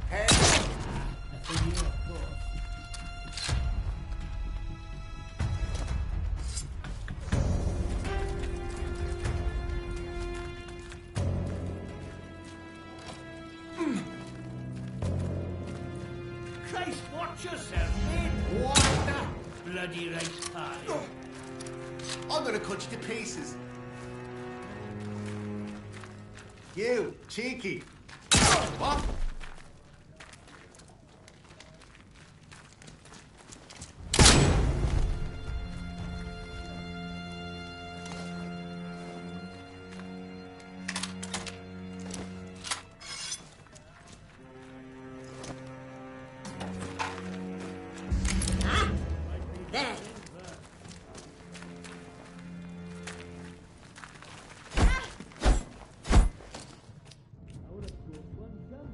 Hey! That's a year, of course. Christ, watch yourself, mate. What? Bloody right pie. I'm gonna cut you to pieces. You, cheeky. What? There. I would have thought one jump.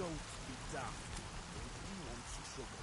Don't be daft. Nobody wants trouble.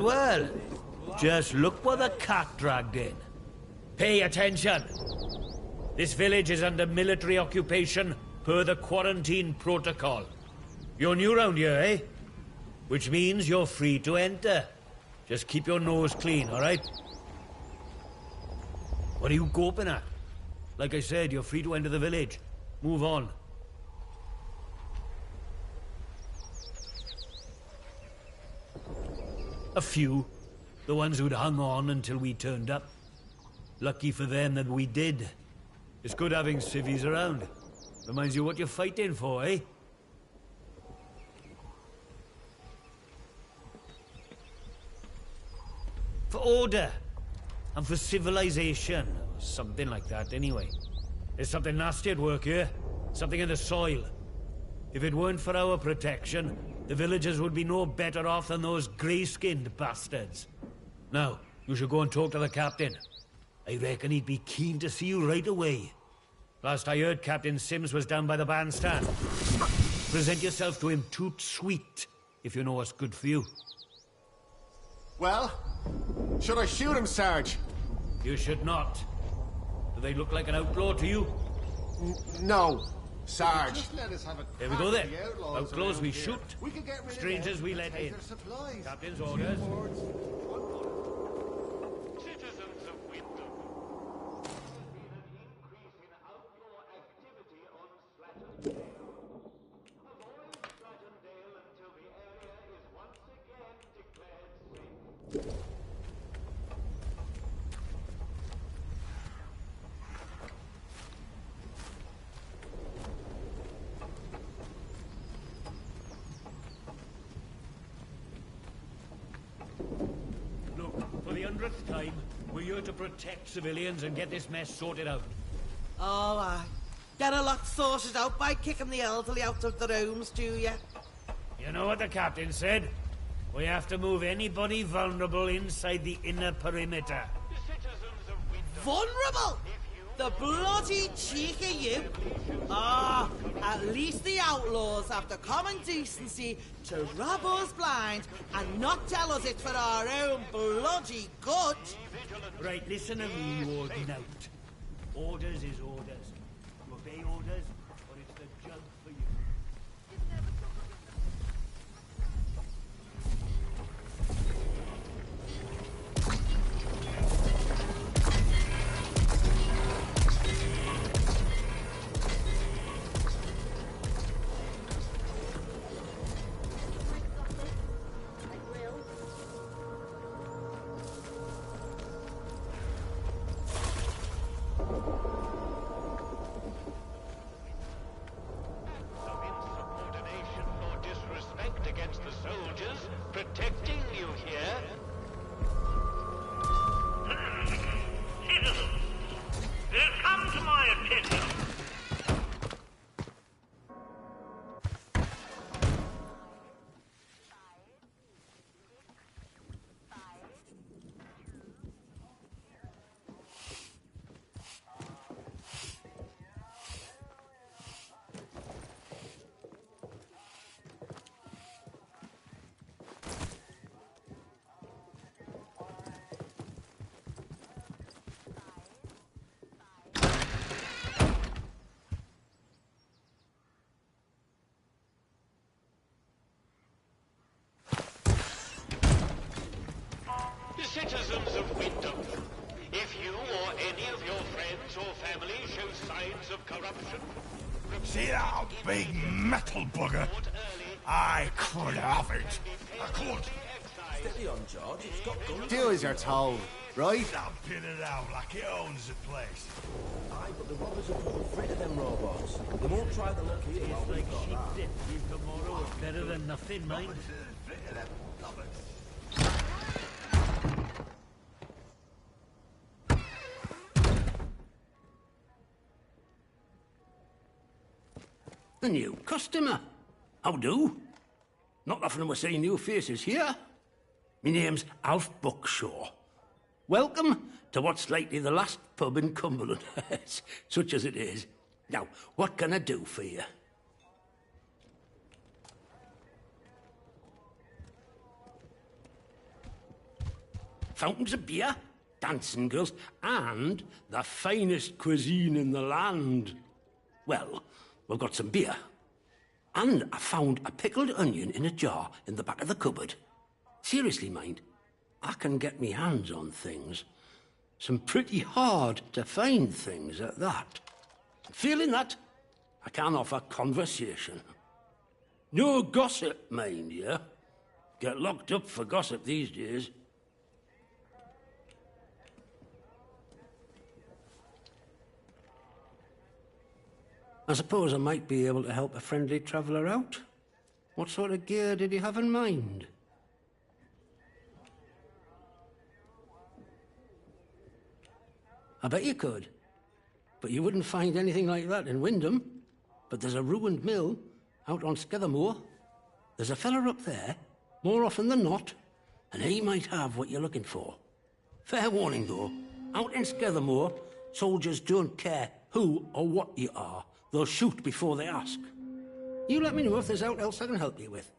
Well. Just look what the cat dragged in. Pay attention. This village is under military occupation per the quarantine protocol. You're new round here, eh? Which means you're free to enter. Just keep your nose clean, all right? What are you gawping at? Like I said, you're free to enter the village. Move on. A few. The ones who'd hung on until we turned up. Lucky for them that we did. It's good having civvies around. Reminds you what you're fighting for, eh? For order. And for civilization. Or something like that, anyway. There's something nasty at work here. Something in the soil. If it weren't for our protection, the villagers would be no better off than those grey-skinned bastards. Now, you should go and talk to the captain. I reckon he'd be keen to see you right away. Last I heard, Captain Sims was down by the bandstand. Present yourself to him toot sweet, if you know what's good for you. Well, should I shoot him, Sarge? You should not. Do they look like an outlaw to you? No, Sarge. Just let us have a There we go then. the Outlaws we shoot. We could get rid Strangers of we let in. supplies. Captain's orders. Citizens of Wyndham. There has been an increase in outlaw activity on Slattondale. Avoid Slattondale until the area is once again declared safe. Look, for the 100th time, we're here to protect civilians and get this mess sorted out. All right. Get a lot sorted out by kicking the elderly out of the rooms, do you? You know what the captain said? We have to move anybody vulnerable inside the inner perimeter. The citizens of Wyndham. Vulnerable! The bloody cheek of you! Ah, at least the outlaws have the common decency to rob us blind and not tell us it's for our own bloody good. Right, listen to me, you holding out. Orders is orders. You obey orders, or it's the jug for you. Citizens of Wyndham, if you or any of your friends or family show signs of corruption... See that big metal bugger? I could have it. I could. Steady on, George. It's got guns. Do as you're told, right? I'll pin it out like it owns the place. Aye, but the robbers are probably afraid of them robots. They won't try the luck here while we've got that. Shit, tomorrow is better than nothing, mind. A new customer. How do? Not often we're seeing new faces here. My name's Alf Buckshaw. Welcome to what's likely the last pub in Cumberland, such as it is. Now, what can I do for you? Fountains of beer, dancing girls, and the finest cuisine in the land. Well, we've got some beer. And I found a pickled onion in a jar in the back of the cupboard. Seriously, mind, I can get me hands on things. Some pretty hard-to-find things at that. Feeling that, I can offer conversation. No gossip, mind you. Get locked up for gossip these days. I suppose I might be able to help a friendly traveller out. What sort of gear did you have in mind? I bet you could. But you wouldn't find anything like that in Wyndham. But there's a ruined mill out on Skethermore. There's a fella up there, more often than not, and he might have what you're looking for. Fair warning, though. Out in Skethermore, soldiers don't care who or what you are. They'll shoot before they ask. You let me know if there's aught else I can help you with.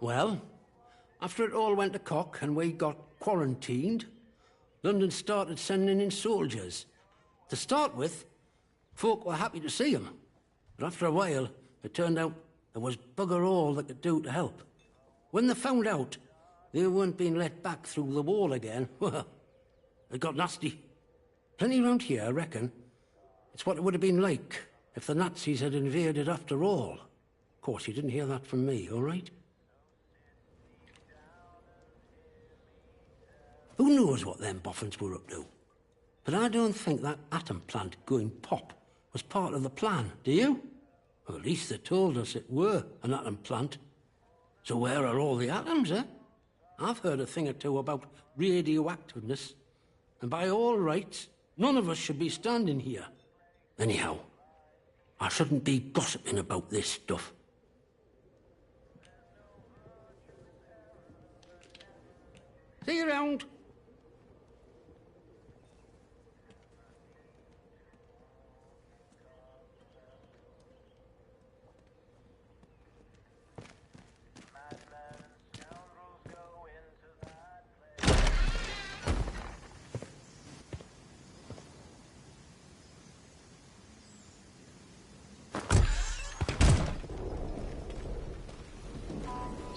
Well, after it all went to cock and we got quarantined, London started sending in soldiers. To start with, folk were happy to see 'em. But after a while, it turned out there was bugger all they could do to help. When they found out they weren't being let back through the wall again, well, it got nasty. Plenty round here, I reckon. It's what it would have been like if the Nazis had invaded after all. Of course, you didn't hear that from me, all right? Who knows what them boffins were up to? But I don't think that atom plant going pop was part of the plan, do you? Well, at least they told us it were an atom plant. So where are all the atoms, eh? I've heard a thing or two about radioactiveness, and by all rights, none of us should be standing here. Anyhow, I shouldn't be gossiping about this stuff. See you around.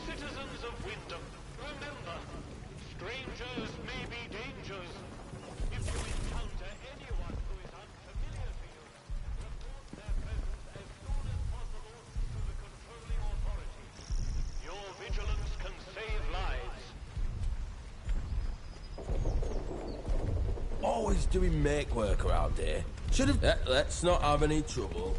Citizens of Wyndham, remember, strangers may be dangers. If you encounter anyone who is unfamiliar to you, report their presence as soon as possible to the controlling authorities. Your vigilance can save lives. Always doing make work around here. Should have... let's not have any trouble.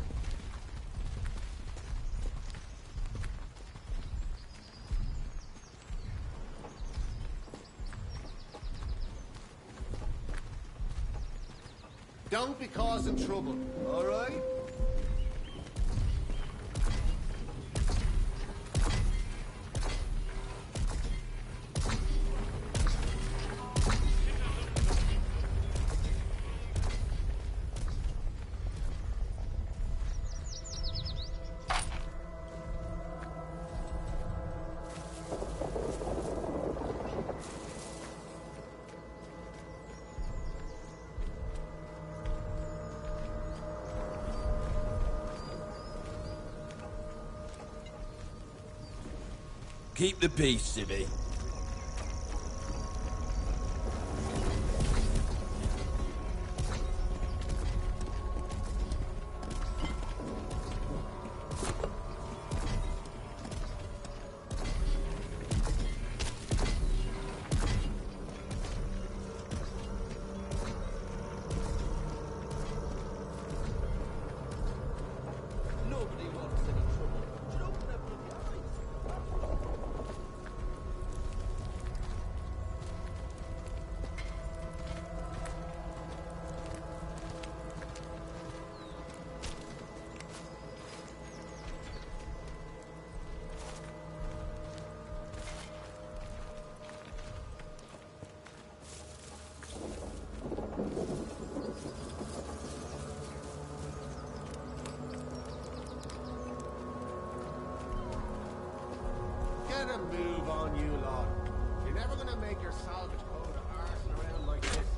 Don't be causing trouble, all right? Keep the peace, Civvy. on you lot. You're never gonna make your salvage code of arsing around like this.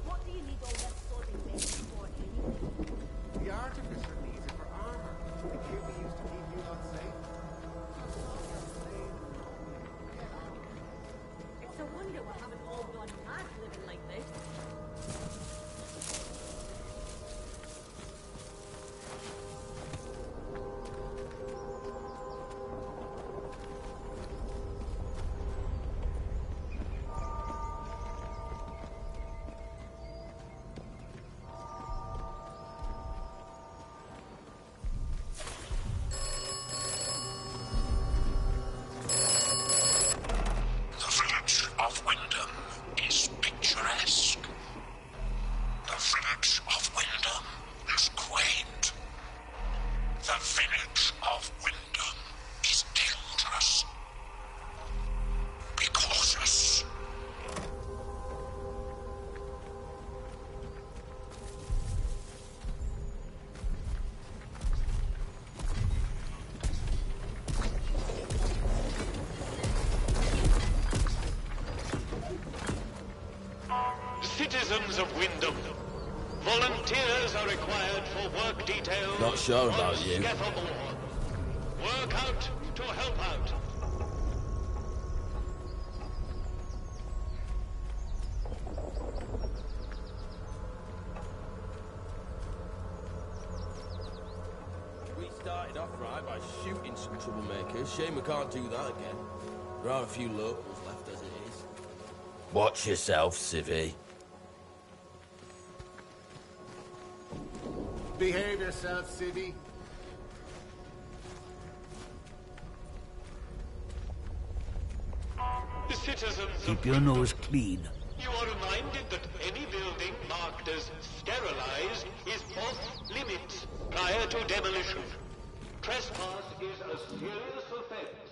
What do you need all this sorting mess for anyway? The artificer needs it for armor. The kid we used to keep you lot safe. It's a wonder we haven't all gone mad living like this. The village of Wyndham is picturesque. The village of Wyndham is quaint. The village of Wyndham is dangerous. Be cautious. Citizens of Wyndham, volunteers are required for work details. Not sure about on you. Scaffoldmore. Work out to help out. We started off right by shooting some troublemakers. Shame we can't do that again. There are a few locals left as it is. Watch yourself, civvy. Behave yourself, civvy. The citizens Keep of your Wyndham, nose clean. you are reminded that any building marked as sterilized is off limits prior to demolition. Trespass is a serious offense.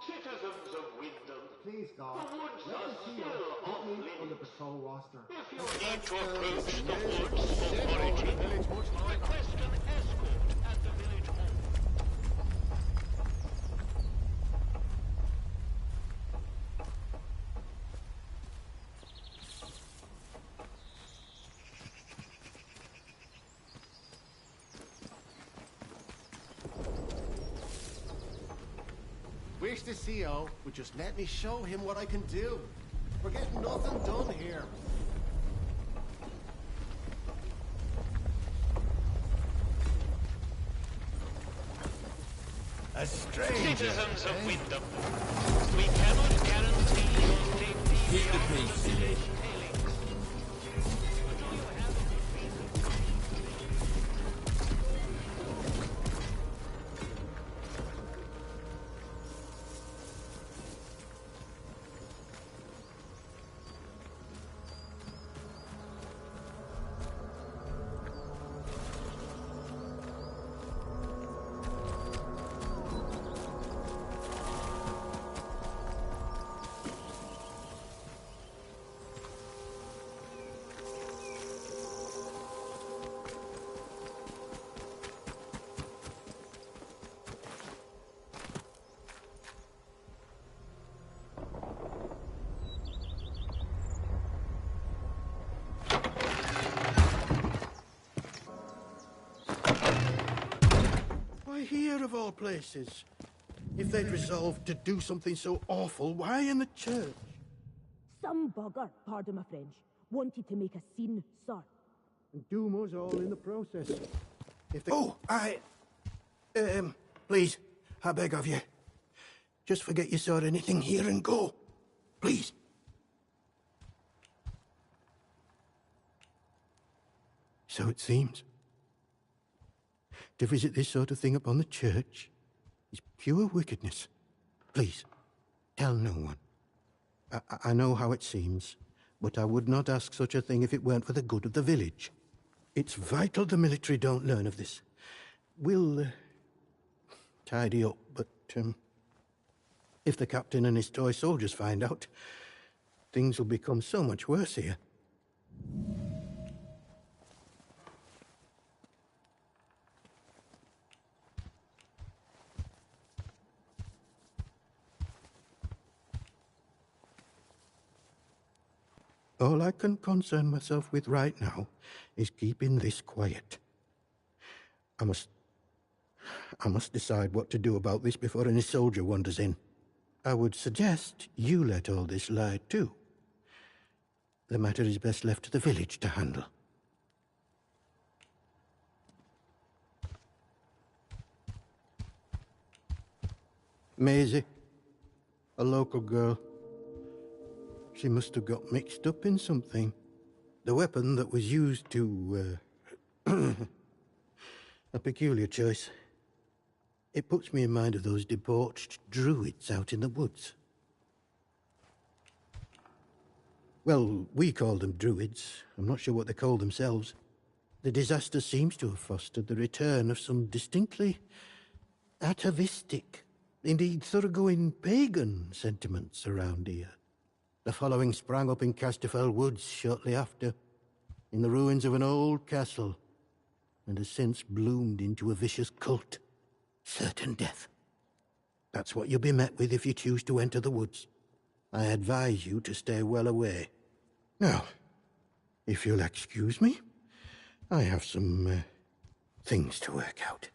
Citizens of Wyndham, Please, God. the woods Let are the still CEO off put me on the limits. patrol roster. If you need to approach the woods for Sit over the foraging, village much longer. request an escort at the village hall. Wish the CEO would just let me show him what I can do. We're getting nothing done here. A stranger. Citizens of Wyndham, we cannot guarantee your safety. Keep the peace, civvy. Why here, of all places? If they'd resolved to do something so awful, why in the church? Some bugger, pardon my French, wanted to make a scene, sir. And doom us all in the process. If they... Oh, please, I beg of you. Just forget you saw anything here and go. Please. So it seems. To visit this sort of thing upon the church is pure wickedness. Please, tell no one. I know how it seems, but I would not ask such a thing if it weren't for the good of the village. It's vital the military don't learn of this. We'll tidy up, but if the captain and his toy soldiers find out, things will become so much worse here. All I can concern myself with right now is keeping this quiet. I must decide what to do about this before any soldier wanders in. I would suggest you let all this lie too. The matter is best left to the village to handle. Maisie, a local girl. She must have got mixed up in something. The weapon that was used to, a peculiar choice. It puts me in mind of those debauched druids out in the woods. Well, we call them druids. I'm not sure what they call themselves. The disaster seems to have fostered the return of some distinctly atavistic, indeed thoroughgoing pagan sentiments around here. The following sprang up in Casterfell Woods shortly after, in the ruins of an old castle, and has since bloomed into a vicious cult. Certain death. That's what you'll be met with if you choose to enter the woods. I advise you to stay well away. Now, if you'll excuse me, I have some things to work out.